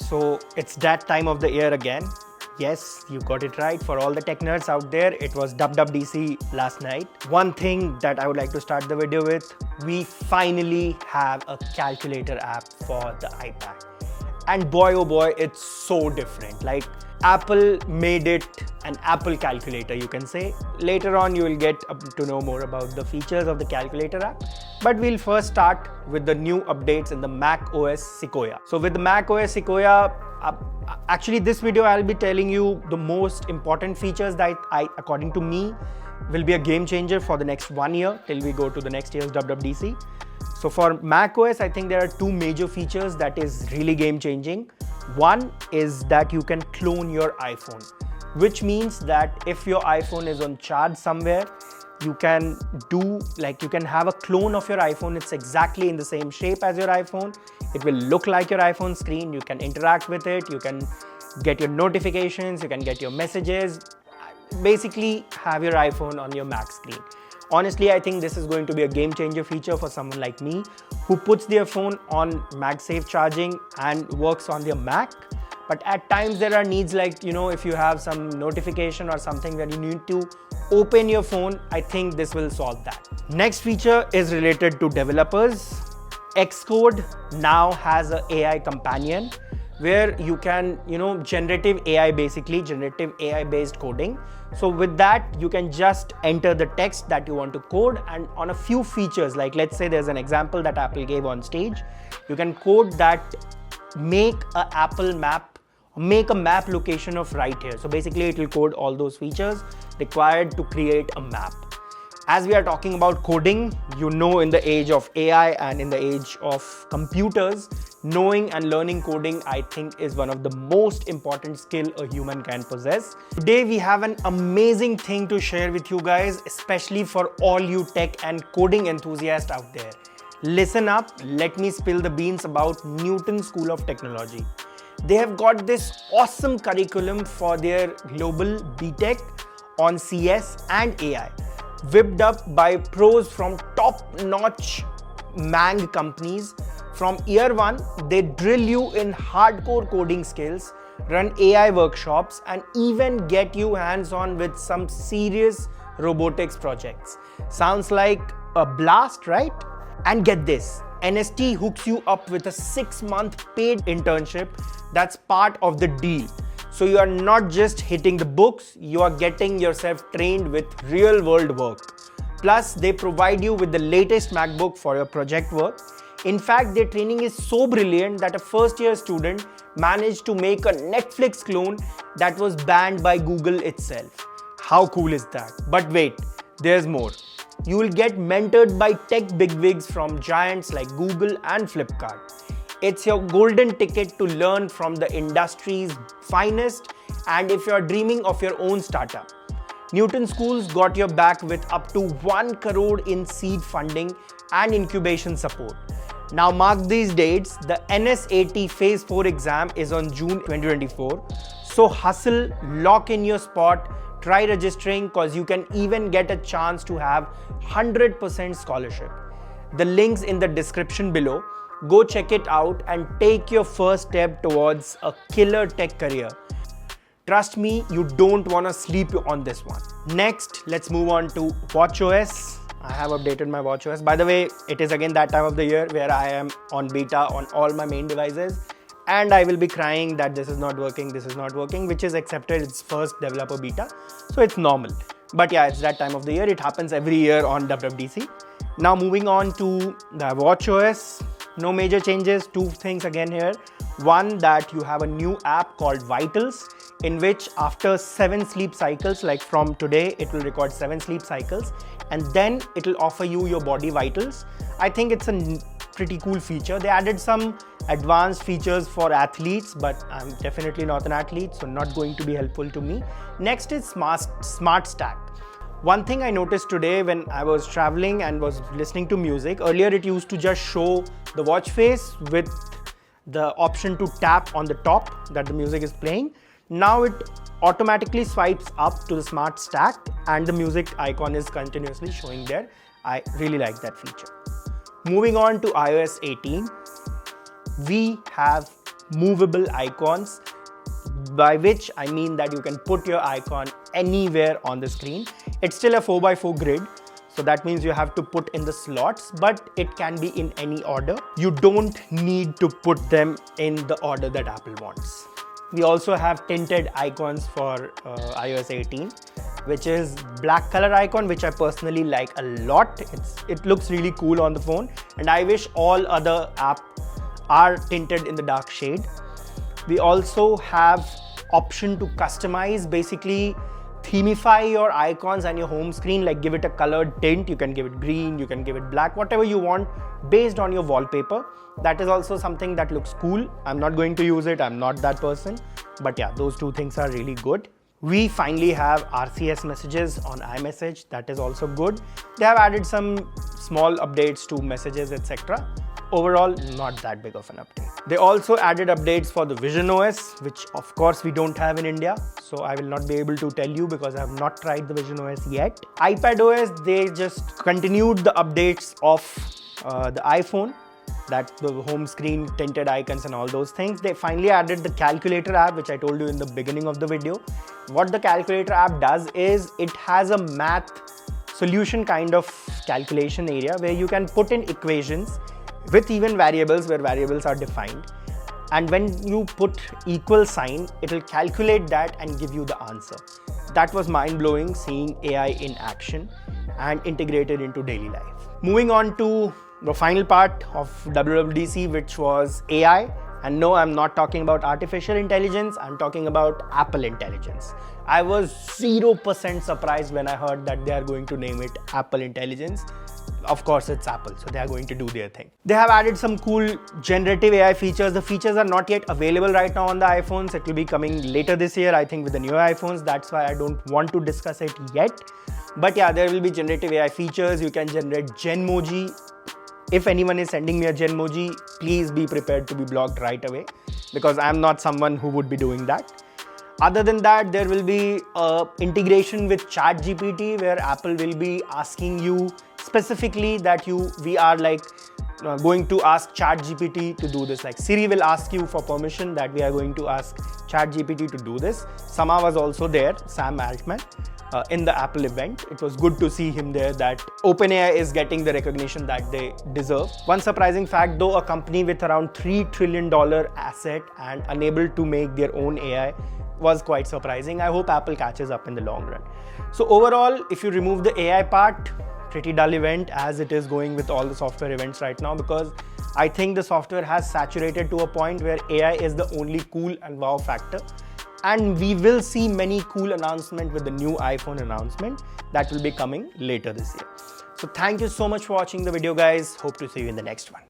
So it's that time of the year again. Yes, you got it right. For all the tech nerds out there, it was WWDC last night. One thing that I would like to start the video with, we finally have a calculator app for the iPad. And boy oh boy, it's so different. Like, Apple made it an Apple calculator, you can say. Later on, you will get to know more about the features of the calculator app. But we'll first start with the new updates in the Mac OS Sequoia. So with the Mac OS Sequoia, actually this video I'll be telling you the most important features that according to me, will be a game changer for the next 1 year till we go to the next year's WWDC. So for Mac OS, I think there are two major features that is really game changing. One is that you can clone your iPhone, which means that if your iPhone is on charge somewhere, you can have a clone of your iPhone. It's exactly in the same shape as your iPhone. It will look like your iPhone screen. You can interact with it. You can get your notifications. You can get your messages. Basically, have your iPhone on your Mac screen. Honestly, I think this is going to be a game changer feature for someone like me who puts their phone on MagSafe charging and works on their Mac. But at times there are needs like, if you have some notification or something where you need to open your phone, I think this will solve that. Next feature is related to developers. Xcode now has an AI companion where you can, generative AI based coding. So with that, you can just enter the text that you want to code, and on a few features, like let's say there's an example that Apple gave on stage, you can code that make a map location of right here. So basically it will code all those features required to create a map. As we are talking about coding, in the age of AI and in the age of computers, knowing and learning coding, I think, is one of the most important skill a human can possess. Today, we have an amazing thing to share with you guys, especially for all you tech and coding enthusiasts out there. Listen up, let me spill the beans about Newton School of Technology. They have got this awesome curriculum for their global BTech on CS and AI. Whipped up by pros from top-notch Mang companies. From year one, they drill you in hardcore coding skills, run AI workshops, and even get you hands-on with some serious robotics projects. Sounds like a blast, right? And get this, NST hooks you up with a 6-month paid internship. That's part of the deal. So you are not just hitting the books, you are getting yourself trained with real world work. Plus, they provide you with the latest MacBook for your project work. In fact, their training is so brilliant that a first-year student managed to make a Netflix clone that was banned by Google itself. How cool is that? But wait, there's more. You will get mentored by tech bigwigs from giants like Google and Flipkart. It's your golden ticket to learn from the industry's finest, and if you're dreaming of your own startup, Newton Schools got your back with up to 1 crore in seed funding and incubation support. Now mark these dates, the NSAT Phase 4 exam is on June 2024. So hustle, lock in your spot, try registering cause you can even get a chance to have 100% scholarship. The link's in the description below. Go check it out and take your first step towards a killer tech career. Trust me, you don't want to sleep on this one. Next, let's move on to watchOS. I have updated my watchOS. By the way, it is again that time of the year where I am on beta on all my main devices, and I will be crying that this is not working, which is accepted. It's first developer beta, so it's normal. But yeah, it's that time of the year. It happens every year on WWDC. Now moving on to the watchOS. No major changes, two things again here. One, that you have a new app called Vitals, in which after 7 sleep cycles, like from today, it will record 7 sleep cycles, and then it will offer you your body vitals. I think it's a pretty cool feature. They added some advanced features for athletes, but I'm definitely not an athlete, so not going to be helpful to me. Next is Smart Stack. One thing I noticed today when I was traveling and was listening to music, earlier it used to just show the watch face with the option to tap on the top that the music is playing. Now it automatically swipes up to the Smart Stack and the music icon is continuously showing there. I really like that feature. Moving on to iOS 18, we have movable icons, by which I mean that you can put your icon anywhere on the screen. It's still a 4x4 grid, so that means you have to put in the slots, but it can be in any order. You don't need to put them in the order that Apple wants. We also have tinted icons for iOS 18, which is black color icon, which I personally like a lot. It looks really cool on the phone, and I wish all other apps are tinted in the dark shade. We also have option to customize, basically themify your icons and your home screen, like give it a colored tint. You can give it green, you can give it black, whatever you want based on your wallpaper. That is also something that looks cool. I'm not going to use it, I'm not that person, but yeah, those two things are really good. We finally have RCS messages on iMessage. That is also good. They have added some small updates to messages, etc. Overall, not that big of an update. They also added updates for the Vision OS, which of course we don't have in India, so I will not be able to tell you because I have not tried the Vision OS yet. iPadOS, they just continued the updates of the iPhone, that the home screen, tinted icons and all those things. They finally added the calculator app, which I told you in the beginning of the video. What the calculator app does is it has a math solution kind of calculation area where you can put in equations with even variables where variables are defined, and when you put equal sign, it will calculate that and give you the answer. That was mind-blowing, seeing AI in action and integrated into daily life. Moving on to the final part of WWDC, which was AI. And no, I'm not talking about artificial intelligence, I'm talking about Apple Intelligence. I was 0% surprised when I heard that they are going to name it Apple Intelligence. Of course, it's Apple, so they are going to do their thing. They have added some cool generative AI features. The features are not yet available right now on the iPhones. It will be coming later this year, I think, with the newer iPhones. That's why I don't want to discuss it yet. But yeah, there will be generative AI features. You can generate Genmoji. If anyone is sending me a Genmoji, please be prepared to be blocked right away, because I'm not someone who would be doing that. Other than that, there will be integration with ChatGPT, where Apple will be asking you specifically that we are like going to ask ChatGPT to do this. Like Siri will ask you for permission that we are going to ask ChatGPT to do this. Sama was also there, Sam Altman, in the Apple event. It was good to see him there, that OpenAI is getting the recognition that they deserve. One surprising fact though, a company with around $3 trillion asset and unable to make their own AI was quite surprising. I hope Apple catches up in the long run. So overall, if you remove the AI part, pretty dull event as it is going with all the software events right now, because I think the software has saturated to a point where AI is the only cool and wow factor. And we will see many cool announcements with the new iPhone announcement that will be coming later this year. So thank you so much for watching the video, guys. Hope to see you in the next one.